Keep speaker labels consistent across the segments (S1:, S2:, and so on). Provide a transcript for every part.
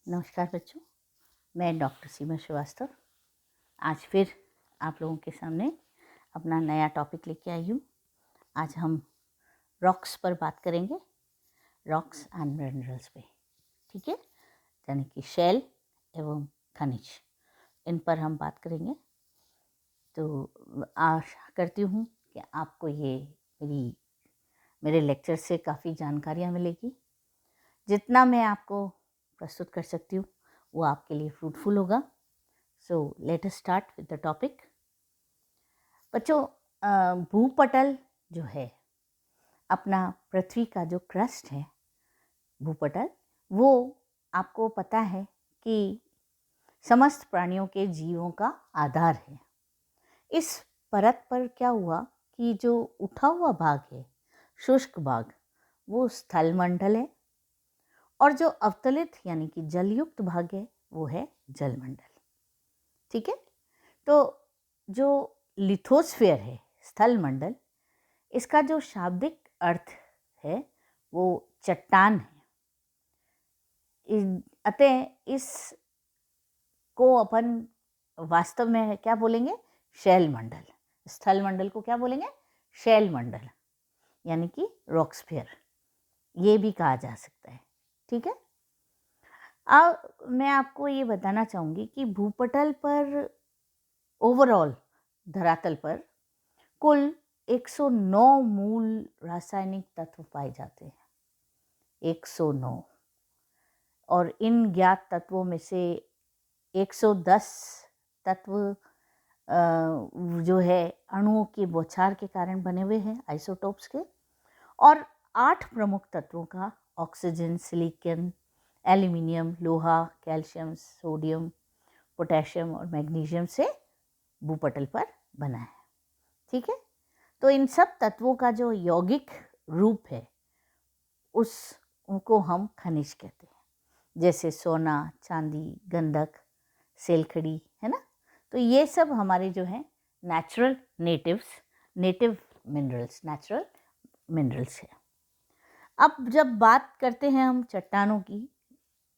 S1: नमस्कार बच्चों, मैं डॉक्टर सीमा श्रीवास्तव आज फिर आप लोगों के सामने अपना नया टॉपिक लेके आई हूँ। आज हम रॉक्स पर बात करेंगे, रॉक्स एंड मिनरल्स पे, ठीक है, यानी कि शैल एवं खनिज, इन पर हम बात करेंगे। तो आशा करती हूँ कि आपको ये मेरे लेक्चर से काफ़ी जानकारियाँ मिलेगी। जितना मैं आपको प्रस्तुत कर सकती हूँ वो आपके लिए फ्रूटफुल होगा। So let us start with the topic. बच्चों, भूपटल जो है, अपना पृथ्वी का जो क्रस्ट है, भूपटल, वो आपको पता है कि समस्त प्राणियों के जीवों का आधार है। इस परत पर क्या हुआ कि जो उठा हुआ भाग है, शुष्क भाग, वो स्थल मंडल है, और जो अवतलित यानी कि जलयुक्त भाग है वो है जलमंडल। ठीक है, तो जो लिथोस्फीयर है, स्थल मंडल, इसका जो शाब्दिक अर्थ है वो चट्टान है। अतः इस को अपन वास्तव में क्या बोलेंगे? शैल मंडल। स्थल मंडल को क्या बोलेंगे? शैल मंडल, यानी कि रॉक्सफीयर, ये भी कहा जा सकता है। ठीक है, अब मैं आपको ये बताना चाहूँगी कि भूपटल पर, ओवरऑल धरातल पर, कुल 109 मूल रासायनिक तत्व पाए जाते हैं। 109, और इन ज्ञात तत्वों में से 110 तत्व जो है अणुओं के बौछार के कारण बने हुए हैं, आइसोटोप्स के, और 8 प्रमुख तत्वों का, ऑक्सीजन, सिलिकॉन, एल्यूमिनियम, लोहा, कैल्शियम, सोडियम, पोटेशियम और मैग्नीशियम से भूपटल पर बना है। ठीक है, तो इन सब तत्वों का जो यौगिक रूप है उसको हम खनिज कहते हैं, जैसे सोना, चांदी, गंधक, सेलखड़ी, है ना। तो ये सब हमारे जो है नेचुरल नेटिव मिनरल्स है। अब जब बात करते हैं हम चट्टानों की,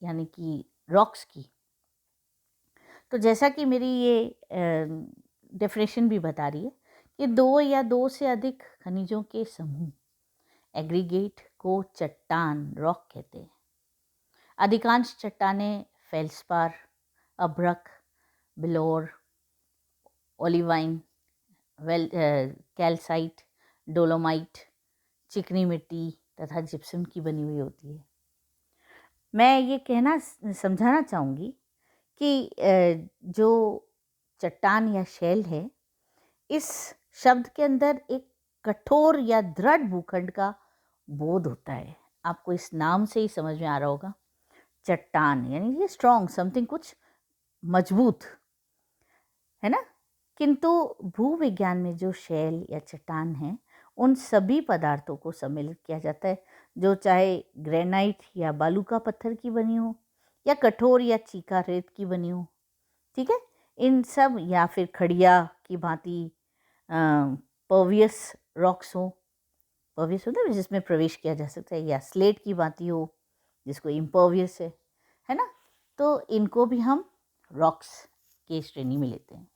S1: यानी कि रॉक्स की, तो जैसा कि मेरी ये डेफिनेशन भी बता रही है कि 2 या 2 से अधिक खनिजों के समूह, एग्रीगेट, को चट्टान, रॉक कहते हैं। अधिकांश चट्टानें फेल्सपार, अभ्रक, बिलोर, ओलिवाइन, कैल्साइट, डोलोमाइट, चिकनी मिट्टी तथा जिप्सम की बनी हुई होती है। मैं ये कहना समझाना चाहूँगी कि जो चट्टान या शैल है, इस शब्द के अंदर एक कठोर या दृढ़ भूखंड का बोध होता है। आपको इस नाम से ही समझ में आ रहा होगा, चट्टान यानी ये स्ट्रॉन्ग, समथिंग, कुछ मजबूत, है ना। किंतु भूविज्ञान में जो शैल या चट्टान है, उन सभी पदार्थों को सम्मिलित किया जाता है, जो चाहे ग्रेनाइट या बालू का पत्थर की बनी हो, या कठोर या चीका रेत की बनी हो। ठीक है, इन सब, या फिर खड़िया की भांति पर्वियस रॉक्स हो, पर्वियस होता है जिसमें प्रवेश किया जा सकता है, या स्लेट की भांति हो जिसको इम्पर्वियस है ना। तो इनको भी हम रॉक्स की श्रेणी में लेते हैं।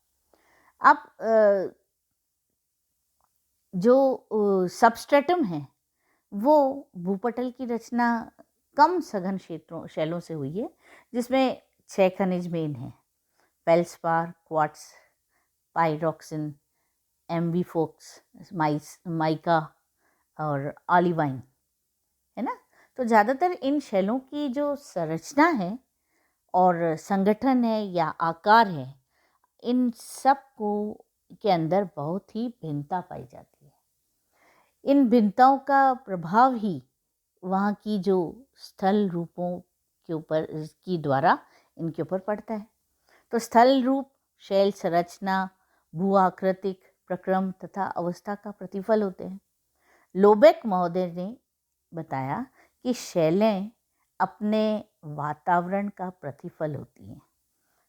S1: अब जो सबस्ट्रेटम है, वो भूपटल की रचना कम सघन क्षेत्रों, शैलों से हुई है, जिसमें 6 खनिज मेन हैं: फेल्सपार, क्वार्ट्ज, पाइरोक्सिन, एम्बीफोक्स, माइका और ऑलिवाइन, है ना। तो ज़्यादातर इन शैलों की जो संरचना है और संगठन है या आकार है, इन सब को के अंदर बहुत ही भिन्नता पाई जाती है। इन भिन्नताओं का प्रभाव ही वहाँ की जो स्थल रूपों के ऊपर की द्वारा इनके ऊपर पड़ता है। तो स्थल रूप शैल संरचना, भू आकृतिक प्रक्रम तथा अवस्था का प्रतिफल होते हैं। लोबेक महोदय ने बताया कि शैलें अपने वातावरण का प्रतिफल होती हैं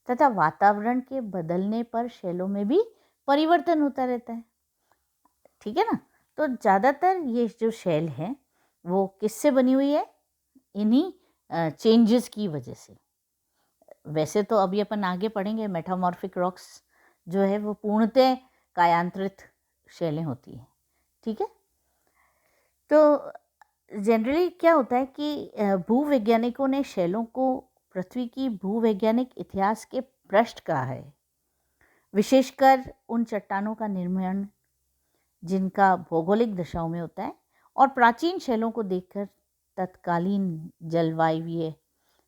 S1: तथा वातावरण के बदलने पर शैलों में भी परिवर्तन होता रहता है। ठीक है ना। तो ज़्यादातर ये जो शैल है वो किससे बनी हुई है? इन्हीं चेंजेस की वजह से। वैसे तो अभी अपन आगे पढ़ेंगे, मेटामॉर्फिक रॉक्स जो है वो पूर्णतः कायांतरित शैलें होती हैं, ठीक है। तो जनरली क्या होता है कि भूवैज्ञानिकों ने शैलों को पृथ्वी की भूवैज्ञानिक इतिहास के पृष्ठ कहा है, विशेषकर उन चट्टानों का निर्माण जिनका भौगोलिक दशाओं में होता है, और प्राचीन शैलों को देखकर तत्कालीन जलवायु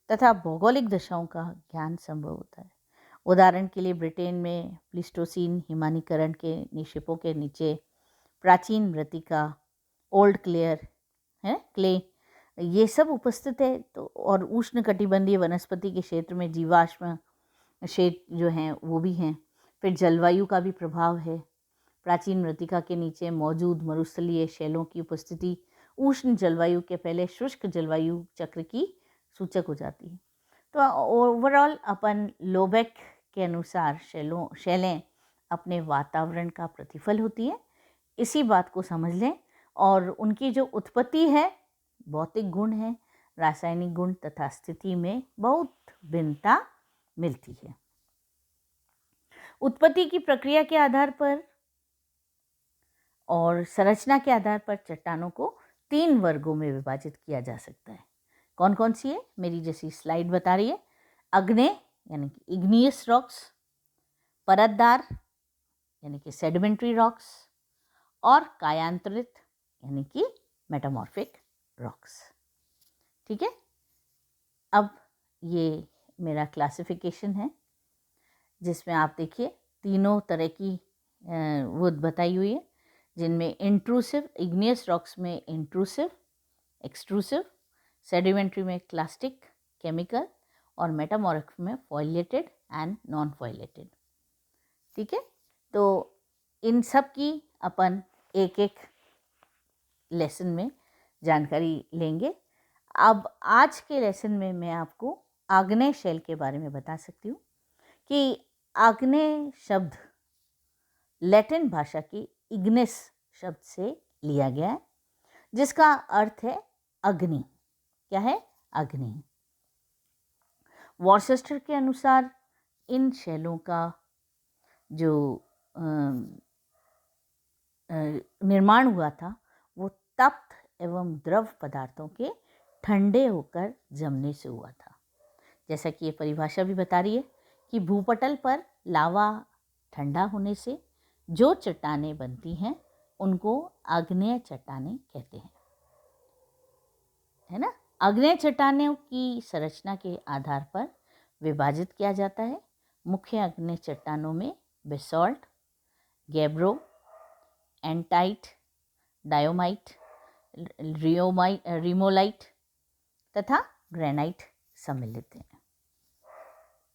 S1: तथा भौगोलिक दशाओं का ज्ञान संभव होता है। उदाहरण के लिए ब्रिटेन में प्लीस्टोसीन हिमानीकरण के निक्षेपों के नीचे प्राचीन मृत्तिका, ओल्ड क्ले, ये सब उपस्थित है। तो और उष्णकटिबंधीय वनस्पति के क्षेत्र में जीवाश्म क्षेत्र जो हैं वो भी हैं। फिर जलवायु का भी प्रभाव है। प्राचीन मृत्तिका के नीचे मौजूद मरुस्थलीय शैलों की उपस्थिति उष्ण जलवायु के पहले शुष्क जलवायु चक्र की सूचक हो जाती है। तो ओवरऑल अपन लोबेक के अनुसार शैलें अपने वातावरण का प्रतिफल होती है। इसी बात को समझ लें, और उनकी जो उत्पत्ति है, भौतिक गुण है, रासायनिक गुण तथा स्थिति में बहुत भिन्नता मिलती है। उत्पत्ति की प्रक्रिया के आधार पर और संरचना के आधार पर चट्टानों को 3 वर्गों में विभाजित किया जा सकता है। कौन कौन सी है? मेरी जैसी स्लाइड बता रही है। अग्नेय यानी कि इग्नियस रॉक्स, परतदार यानी कि सेडिमेंट्री रॉक्स, और कायांतरित यानी कि मेटामॉर्फिक रॉक्स, ठीक है। अब ये मेरा क्लासिफिकेशन है, जिसमें आप देखिए तीनों तरह की वो बताई हुई है, जिनमें इंट्रूसिव, इग्नियस रॉक्स में इंट्रूसिव, एक्सट्रूसिव, सेडिमेंट्री में क्लास्टिक, केमिकल, और मेटामॉर्फिक में फॉइलेटेड एंड नॉन फॉइलेटेड, ठीक है। तो इन सब की अपन एक एक लेसन में जानकारी लेंगे। अब आज के लेसन में मैं आपको आग्नेय शैल के बारे में बता सकती हूँ कि आग्नेय शब्द लैटिन भाषा की इग्निस शब्द से लिया गया है, जिसका अर्थ है अग्नि। क्या है? अग्नि। वॉर्सेस्टर के अनुसार इन शैलों का जो निर्माण हुआ था वो तप्त एवं द्रव पदार्थों के ठंडे होकर जमने से हुआ था। जैसा कि ये परिभाषा भी बता रही है कि भूपटल पर लावा ठंडा होने से जो चट्टानें बनती हैं उनको आग्नेय चट्टानें कहते हैं, है ना। आग्नेय चट्टानों की संरचना के आधार पर विभाजित किया जाता है। मुख्य आग्नेय चट्टानों में बेसॉल्ट, गैब्रो, एंटाइट, डायोमाइट, रिमोलाइट तथा ग्रेनाइट सम्मिलित हैं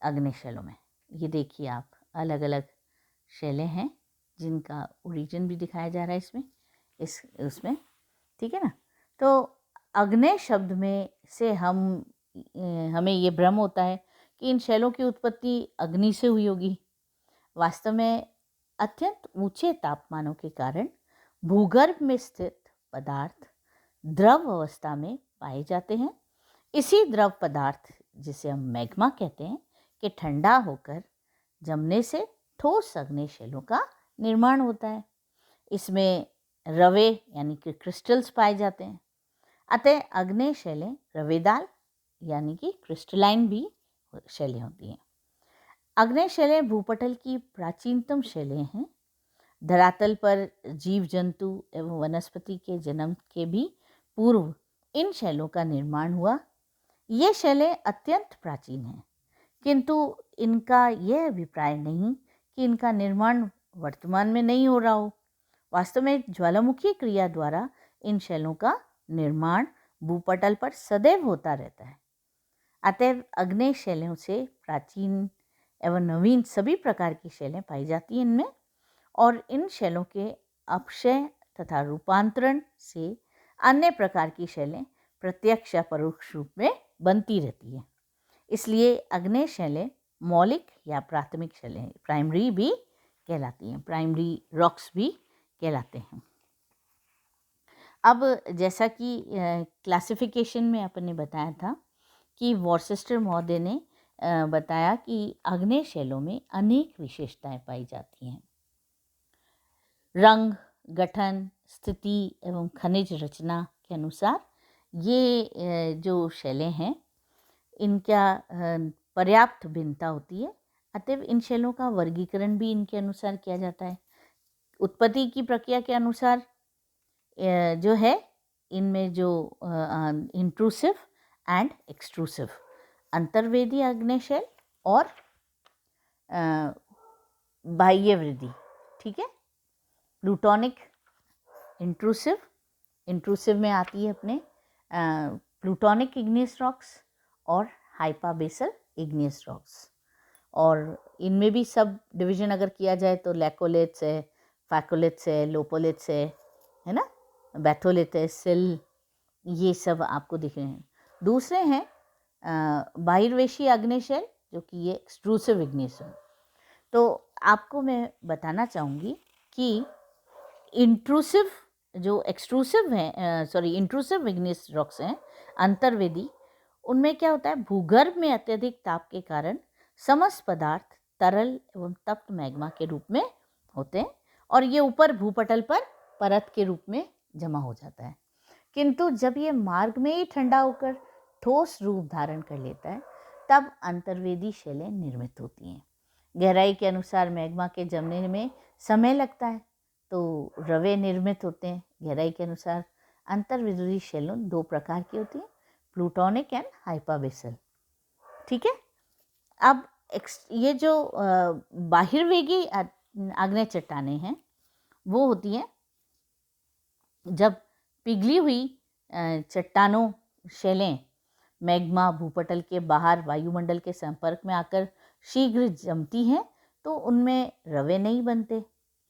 S1: आग्नेय शैलों में। ये देखिए आप, अलग अलग शैलें हैं जिनका ओरिजिन भी दिखाया जा रहा है उसमें, ठीक है ना। तो आग्नेय शब्द में से हमें ये भ्रम होता है कि इन शैलों की उत्पत्ति अग्नि से हुई होगी। वास्तव में अत्यंत ऊंचे तापमानों के कारण भूगर्भ में स्थित पदार्थ द्रव अवस्था में पाए जाते हैं। इसी द्रव पदार्थ, जिसे हम मैग्मा कहते हैं, कि ठंडा होकर जमने से ठोस आग्नेय शैलों का निर्माण होता है। इसमें रवे यानी कि क्रिस्टल्स पाए जाते हैं। अतः आग्नेय शैलें रवेदार यानी कि क्रिस्टलाइन भी शैलें होती हैं। आग्नेय शैलें भूपटल की प्राचीनतम शैलें हैं। धरातल पर जीव जंतु एवं वनस्पति के जन्म के भी पूर्व इन शैलों का निर्माण हुआ। ये शैलें अत्यंत प्राचीन हैं, किंतु इनका यह अभिप्राय नहीं कि इनका निर्माण वर्तमान में नहीं हो रहा हो। वास्तव में ज्वालामुखी क्रिया द्वारा इन शैलों का निर्माण भूपटल पर सदैव होता रहता है। अतएव आग्नेय शैलों से प्राचीन एवं नवीन सभी प्रकार की शैलें पाई जाती हैं इनमें, और इन शैलों के अपक्षय तथा रूपांतरण से अन्य प्रकार की शैलें प्रत्यक्ष या परोक्ष रूप में बनती रहती हैं। इसलिए आग्नेय शैलें मौलिक या प्राथमिक शैलें, प्राइमरी भी कहलाती हैं, प्राइमरी रॉक्स भी कहलाते हैं। अब जैसा कि क्लासिफिकेशन में अपन ने बताया था कि वॉर्सेस्टर महोदय ने बताया कि आग्नेय शैलों में अनेक विशेषताएं पाई जाती हैं। रंग, गठन, स्थिति एवं खनिज रचना के अनुसार ये जो शैलें हैं इनका पर्याप्त भिन्नता होती है। अतएव इन शैलों का वर्गीकरण भी इनके अनुसार किया जाता है। उत्पत्ति की प्रक्रिया के अनुसार जो है इनमें जो इंट्रूसिव एंड एक्सट्रूसिव अंतर्वेदी आग्नेय शैल और बाह्यवृद्धि, ठीक है, प्लूटोनिक इंट्रूसिव में आती है अपने प्लूटोनिक इग्नियस रॉक्स और हाइपाबेसल इग्नियस रॉक्स। और इनमें भी सब डिवीजन अगर किया जाए तो लैकोलिथ्स है, फैकोलिथ्स है, लोपोलिथ्स है ना, बैथोलिथ है, सिल, ये सब आपको दिख रहे हैं। दूसरे हैं बहिर्वेशी आग्नेय शैल जो कि ये एक्सट्रूसिव इग्नियस है। तो आपको मैं बताना चाहूँगी कि इंट्रूसिव जो एक्सट्रूसिव हैं इंट्रूसिव इग्नियस रॉक्स हैं अंतर्वेदी, उनमें क्या होता है, भूगर्भ में अत्यधिक ताप के कारण समस्त पदार्थ तरल एवं तप्त मैग्मा के रूप में होते हैं और ये ऊपर भूपटल पर परत के रूप में जमा हो जाता है। किंतु जब ये मार्ग में ही ठंडा होकर ठोस रूप धारण कर लेता है तब अंतर्वेदी शैलें निर्मित होती हैं। गहराई के अनुसार मैग्मा के जमने में समय लगता है तो रवे निर्मित होते हैं। गहराई के अनुसार अंतर्वेदी शैलों दो प्रकार की होती हैं, प्लूटोनिक एंड हाइपाबेसल, ठीक है। अब ये जो बाहिर्वेगी आग्नेय चट्टानें हैं वो होती हैं जब पिघली हुई चट्टानों शैलें मैग्मा भूपटल के बाहर वायुमंडल के संपर्क में आकर शीघ्र जमती हैं तो उनमें रवे नहीं बनते।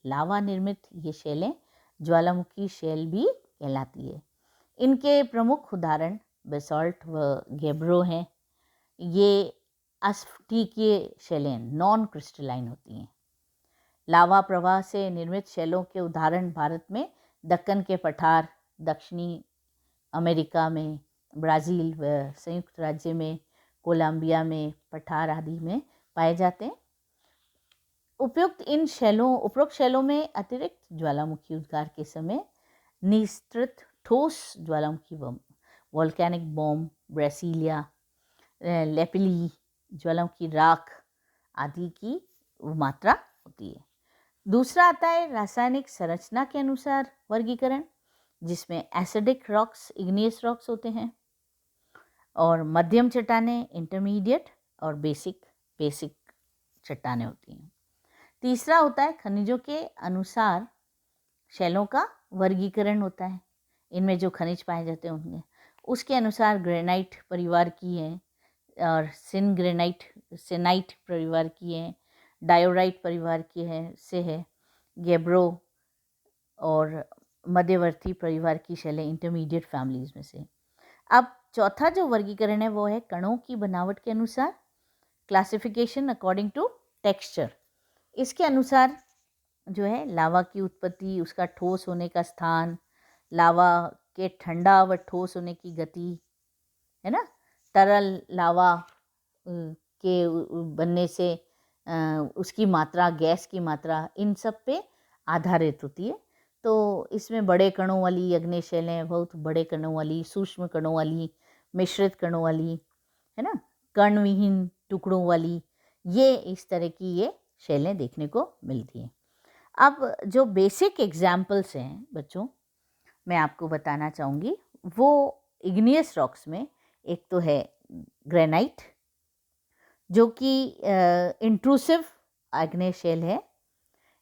S1: लावा निर्मित ये शैलें ज्वालामुखी शैल भी कहलाती है। इनके प्रमुख उदाहरण बेसॉल्ट व गेब्रो हैं। ये अस्फटिकीय शैलें नॉन क्रिस्टलाइन होती हैं। लावा प्रवाह से निर्मित शैलों के उदाहरण भारत में दक्कन के पठार, दक्षिणी अमेरिका में ब्राज़ील व संयुक्त राज्य में कोलंबिया में पठार आदि में पाए जाते हैं। उपरोक्त शैलों में अतिरिक्त ज्वालामुखी उद्गार के समय निस्तृत ठोस ज्वालामुखी बम, वोल्केनिक बॉम्ब, ब्रेसिलिया, लेपिली, ज्वालामुखी राख आदि की मात्रा होती है। दूसरा आता है रासायनिक संरचना के अनुसार वर्गीकरण, जिसमें एसिडिक रॉक्स इग्नियस रॉक्स होते हैं और मध्यम चट्टानें इंटरमीडिएट और बेसिक चट्टानें होती हैं। तीसरा होता है खनिजों के अनुसार शैलों का वर्गीकरण होता है। इनमें जो खनिज पाए जाते हैं उनके उसके अनुसार ग्रेनाइट परिवार की है और सेनाइट परिवार की है, डायोराइट परिवार की है गेब्रो और मध्यवर्ती परिवार की शैलें इंटरमीडिएट फैमिलीज में से। अब चौथा जो वर्गीकरण है वो है कणों की बनावट के अनुसार, क्लासिफिकेशन अकॉर्डिंग टू टेक्सचर। इसके अनुसार जो है लावा की उत्पत्ति, उसका ठोस होने का स्थान, लावा के ठंडा व ठोस होने की गति, है ना, तरल लावा के बनने से उसकी मात्रा, गैस की मात्रा, इन सब पे आधारित होती है। तो इसमें बड़े कणों वाली आग्नेय शैलें, बहुत बड़े कणों वाली, सूक्ष्म कणों वाली, मिश्रित कणों वाली, है ना, कणविहीन टुकड़ों वाली, ये इस तरह की ये शैलें देखने को मिलती हैं। अब जो बेसिक एग्जाम्पल्स हैं बच्चों, मैं आपको बताना चाहूँगी, वो इग्नियस रॉक्स में एक तो है ग्रेनाइट जो कि इंट्रूसिव आग्नेय शैल है,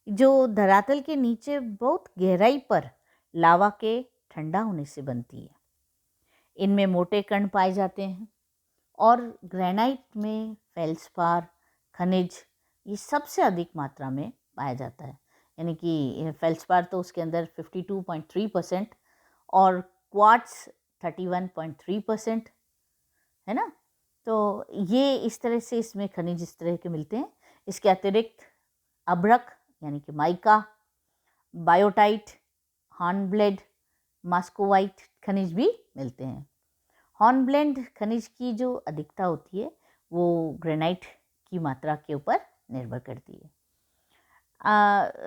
S1: जो धरातल के नीचे बहुत गहराई पर लावा के ठंडा होने से बनती है। इनमें मोटे कण पाए जाते हैं और ग्रेनाइट में फेल्सपार खनिज ये सबसे अधिक मात्रा में पाया जाता है। यानी कि फेल्सपार तो उसके अंदर 52.3% और क्वार्ट्ज 31.3%, है ना। तो ये इस तरह से इसमें खनिज इस तरह के मिलते हैं। इसके अतिरिक्त अभ्रक यानी कि माइका, बायोटाइट, हॉर्नब्लेड, मास्कोवाइट खनिज भी मिलते हैं। हॉर्नब्लेड खनिज की जो अधिकता होती है वो ग्रेनाइट की मात्रा के ऊपर निर्भर करती है।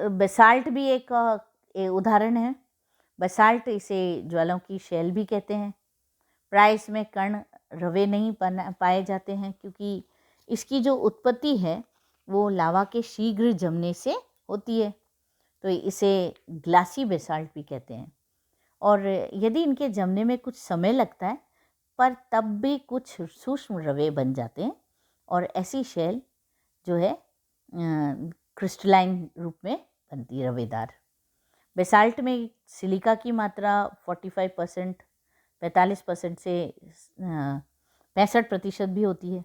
S1: बेसाल्ट भी एक उदाहरण है। बेसाल्ट इसे ज्वालाओं की शैल भी कहते हैं। प्राय इसमें कण रवे नहीं पाए जाते हैं क्योंकि इसकी जो उत्पत्ति है वो लावा के शीघ्र जमने से होती है, तो इसे ग्लासी बेसाल्ट भी कहते हैं। और यदि इनके जमने में कुछ समय लगता है पर तब भी कुछ सूक्ष्म रवे बन जाते हैं और ऐसी शैल जो है क्रिस्टलाइन रूप में बनती है, रवेदार। बेसाल्ट में सिलिका की मात्रा 45%, 45% से 65% भी होती है,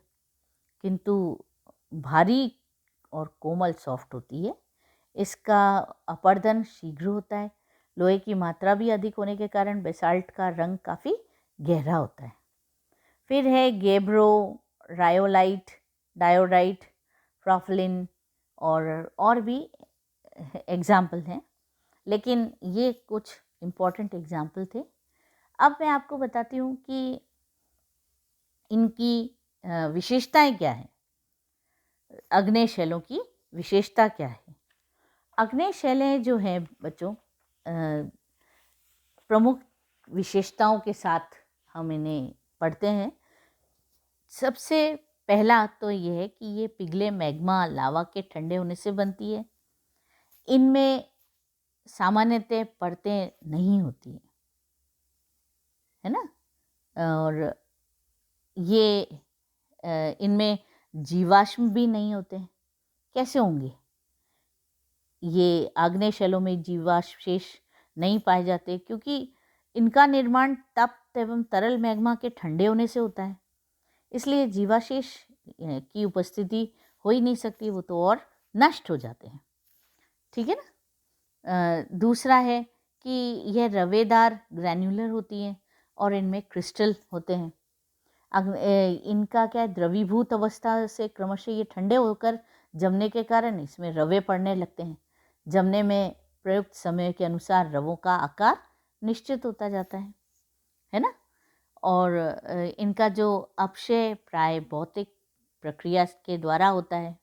S1: किंतु भारी और कोमल सॉफ्ट होती है। इसका अपरदन शीघ्र होता है। लोहे की मात्रा भी अधिक होने के कारण बेसाल्ट का रंग काफ़ी गहरा होता है। फिर है गेब्रो, रायोलाइट, डायोडाइट, फ्राफलिन और भी एग्जाम्पल हैं, लेकिन ये कुछ इम्पॉर्टेंट एग्जाम्पल थे। अब मैं आपको बताती हूँ कि इनकी विशेषताएं क्या हैं। आग्नेय शैलों की विशेषता क्या है? आग्नेय शैलें जो हैं बच्चों, प्रमुख विशेषताओं के साथ हम इन्हें पढ़ते हैं। सबसे पहला तो ये है कि ये पिघले मैग्मा लावा के ठंडे होने से बनती है। इनमें सामान्यतः परतें नहीं होती है ना, और ये इनमें जीवाश्म भी नहीं होते हैं। कैसे होंगे? ये आग्नेय शैलों में जीवावशेष नहीं पाए जाते क्योंकि इनका निर्माण तप्त एवं तरल मैग्मा के ठंडे होने से होता है, इसलिए जीवावशेष की उपस्थिति हो ही नहीं सकती, वो तो और नष्ट हो जाते हैं। ठीक है ना। दूसरा है कि यह रवेदार ग्रैन्युलर होती हैं और इनमें क्रिस्टल होते हैं। इनका क्या है, द्रवीभूत अवस्था से क्रमशः ये ठंडे होकर जमने के कारण इसमें रवे पड़ने लगते हैं। जमने में प्रयुक्त समय के अनुसार रवों का आकार निश्चित होता जाता है ना। और इनका जो अपक्षय प्राय भौतिक प्रक्रिया के द्वारा होता है।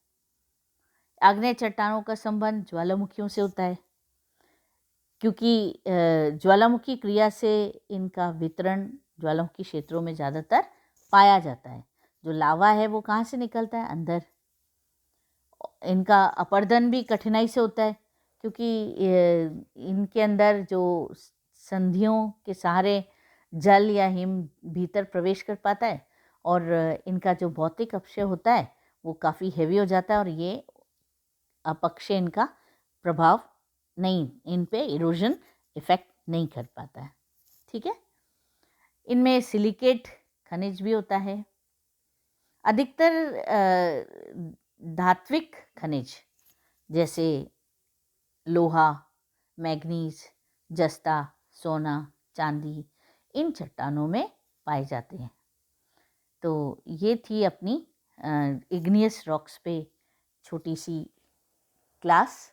S1: आग्नेय चट्टानों का संबंध ज्वालामुखियों से होता है क्योंकि ज्वालामुखी क्रिया से इनका वितरण ज्वालामुखी क्षेत्रों में ज़्यादातर पाया जाता है। जो लावा है वो कहाँ से निकलता है? अंदर। इनका अपर्दन भी कठिनाई से होता है क्योंकि इनके अंदर जो संधियों के सहारे जल या हिम भीतर प्रवेश कर पाता है और इनका जो भौतिक अपक्षय होता है वो काफ़ी हेवी हो जाता है और ये अपक्षय इनका प्रभाव नहीं, इन पे इरोजन इफेक्ट नहीं कर पाता है। ठीक है। इनमें सिलिकेट खनिज भी होता है। अधिकतर धात्विक खनिज जैसे लोहा, मैग्नीज, जस्ता, सोना, चांदी इन चट्टानों में पाए जाते हैं। तो ये थी अपनी इग्नियस रॉक्स पे छोटी सी क्लास,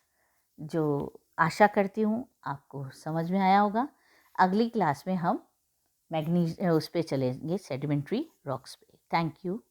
S1: जो आशा करती हूँ आपको समझ में आया होगा। अगली क्लास में हम मैग्नीज उस पे चलेंगे, सेडिमेंट्री रॉक्स पे। Thank you.